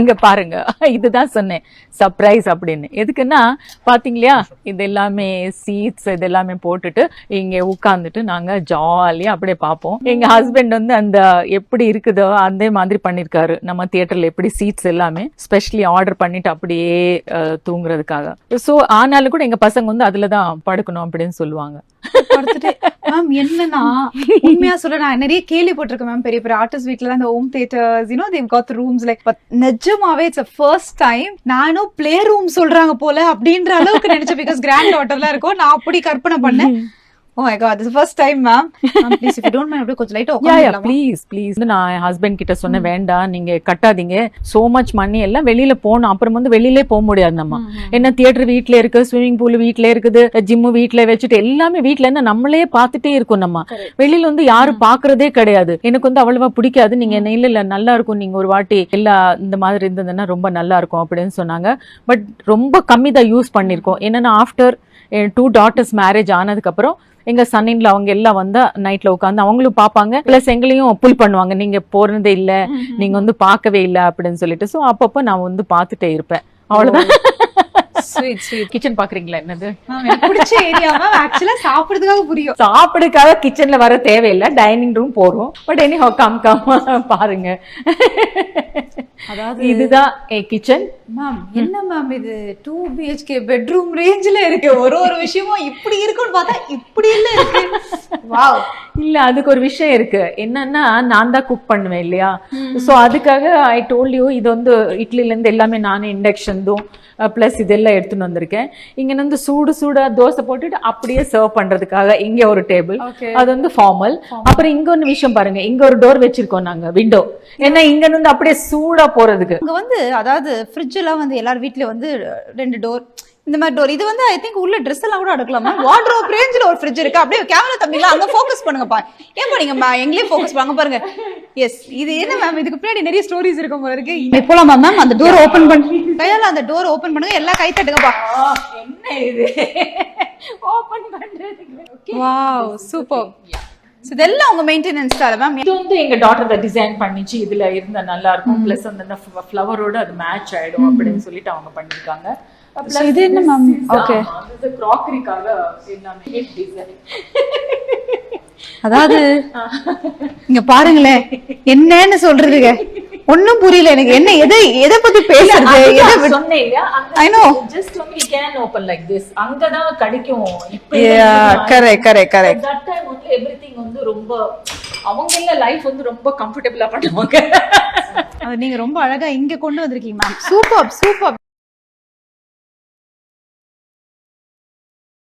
அங்க பாருங்க, இதுதான் சொன்னேன் சர்ப்ரைஸ் அப்படின்னு. எதுக்குன்னா பாத்தீங்களா, இது எல்லாமே சீட்ஸ் இது எல்லாமே போட்டுட்டு இங்க உட்கார்ந்துட்டு நாங்க ஜாலியா அப்படியே பார்ப்போம். எங்க ஹஸ்பண்ட் வந்து அந்த எப்படி இருக்குதோ அதே மாதிரி பண்ணிருக்காரு. நம்ம தியேட்டர்ல எப்படி சீட்ஸ் எல்லாமே ஸ்பெஷலி ஆர்டர் பண்ணிட்டு அப்படியே தூங்குறதுக்காக. சோ ஆனாலும் கூட எங்க பசங்க வந்து அதுலதான் படுக்கணும் அப்படின்னு சொல்லுவாங்க. மேம் என்னன்னா உண்மையா சொல்ல நான் நிறைய கேள்விப்பட்டிருக்கேன் மேம், பெரிய பெரிய ஆர்டிஸ்ட் வீட்ல அந்த home theatres they've got the rooms like, but நிஜமாவே it's a first time நானும் ப்ளே ரூம் சொல்றாங்க போல அப்படின்ற அளவுக்கு நினைச்சேன். பிகாஸ் கிராண்ட் டாட்டர்லாம் இருக்கும், நான் அப்படி கற்பனை பண்ணேன். Oh my god, this is the first time ma'am. Please if you don't mind, அப்படியே கொஞ்சம் லைட்டா உட்கார்ந்துடலாமா? ப்ளீஸ் நான் ஹஸ்பண்ட் கிட்ட சொன்ன வேண்டாம் நீங்க கட்டாதீங்க, சோ மச் மணி எல்லாம் வெளியில போகணும், அப்புறம் வந்து வெளியிலே போக முடியாது நம்ம. என்ன தியேட்டர் வீட்ல இருக்கு, ஸ்விமிங் பூல் வீட்ல இருக்குது, ஜிம் வீட்ல வச்சுட்டு எல்லாமே வீட்ல இருந்து நம்மளே பார்த்துட்டே இருக்கோம். நம்ம வெளியில வந்து யாரும் பாக்குறதே கிடையாது. எனக்கு வந்து அவ்வளவா பிடிக்காது. நீங்க என்ன இல்ல நல்லா இருக்கும், நீங்க ஒரு வாட்டி எல்லா இந்த மாதிரி இருந்ததுன்னா ரொம்ப நல்லா இருக்கும் அப்படின்னு சொன்னாங்க. பட் ரொம்ப கம்மி தான் யூஸ் பண்ணிருக்கோம். என்னன்னா ஆஃப்டர் 2 daughters மேரேஜ் ஆனதுக்கு அப்புறம் எங்க சன்னின்ல அவங்க எல்லாம் வந்தா நைட்ல உட்காந்து அவங்களும் பாப்பாங்க, பிளஸ் எங்களையும் புல் பண்ணுவாங்க, நீங்க போறதே இல்ல, நீங்க வந்து பார்க்கவே இல்ல அப்படின்னு சொல்லிட்டு. சோ அப்பப்ப நான் வந்து பாத்துட்டே இருப்பேன், அவ்வளவுதான். கிச்சன் பாக்குறீங்களா? என்னது பிடிச்ச ஏரியா மேம். ஆக்சுவலா சாப்பிடுறதுக்காக புரியும், சாப்பிடுறதுக்காக கிச்சன்ல வர தேவையில்லை, டைனிங் ரூம் போறோம். பட் எனி கம் பாருங்க, அதாவது இதுதான் கிச்சன் மேம். என்ன மேம் இது 2 BHK பெட்ரூம் ரேஞ்சில இருக்கு, ஒரு விஷயமும் இப்படி இருக்குன்னு பார்த்தா இப்படி இல்ல இருக்கு. வாவ். இல்ல அதுக்கு ஒரு விஷயம் இருக்கு, என்னன்னா நான் தான் குக் பண்ணுவேன் இல்லையா. சோ அதுக்காக ஐ டோல்ட் யூ, இது வந்து இட்லில இருந்து எல்லாமே நானே இண்டக்ஷன் தான் பிளஸ் இதெல்லாம் எடுத்துன்னு வந்திருக்கேன். இங்க வந்து சூடா தோசை போட்டுட்டு அப்படியே சர்வ் பண்றதுக்காக இங்க ஒரு டேபிள், அது வந்து ஃபார்மல். அப்புறம் இங்க ஒன்னு விஷயம் பாருங்க, இங்க ஒரு டோர் வச்சிருக்கோம் நாங்க, விண்டோ. ஏன்னா இங்க இருந்து அப்படியே சூடா போறதுக்கு. இங்க வந்து அதாவது ஃப்ரிட்ஜ் எல்லாம் வந்து எல்லார் வீட்ல வந்து 2 டோர் இந்த மாதிரி டோர். இது வந்து ஐ திங்க் உள்ள ட்ரெஸ் எல்லாம் கூட அடுக்கலாம். வார்ட்ரோப் ரேஞ்சில ஒரு ஃப்ரிட்ஜ் இருக்கு. அப்படியே கேமரா தம்பிங்களா அங்க ஃபோக்கஸ் பண்ணுங்கப்பா. ஏன்பா நீங்க எங்களே ஃபோக்கஸ் பண்ணுங்க பாருங்க. எஸ், இது என்ன மேம், இதுக்கு பின்னாடி நிறைய ஸ்டோரிஸ் இருக்கும் போல இருக்கு. இப்போலாமா மேம்? அந்த டோர் ஓபன் பண்ணி கையால அந்த டோர் ஓபன் பண்ணுங்க, எல்லாம் கை தட்டுங்கப்பா. என்ன இது ஓபன் பண்றதுக்கு? Wow, super. இதெல்லாம் உங்க மெயின்டெனன்ஸ் தான் மேம். இது வந்து எங்க டாட்டர் தான் டிசைன் பண்ணிச்சு, இதுல இருந்தா நல்லா இருக்கும், பிளஸ் அந்த ஃப்ளவரோட அது மேட்ச் ஆயிடும் அப்படின்னு சொல்லிட்டு அவங்க பண்ணிருக்காங்க. இது என்ன மேம்? ஓகே, இது கிராக்கரிக்காக எல்லாமே டிசைன். அதாவது இங்க பாருங்களேன், என்னன்னு சொல்றதுங்க ஒண்ணும் புரியல எனக்கு. என்ன எதை பத்தி பேசுறது? எதை சொன்னேன் இல்லையா, I know just only can open like this, அங்க தான் கிடைக்கும். இப்போ கரெக்ட் that time வந்து everything வந்து ரொம்ப அவங்க இல்ல லைஃப் வந்து ரொம்ப கம்ஃபர்ட்டபிளா பண்ணுவாங்க. நீங்க ரொம்ப அழகா இங்க கொண்டு வந்திருக்கீங்க மேம். சூப்பர்.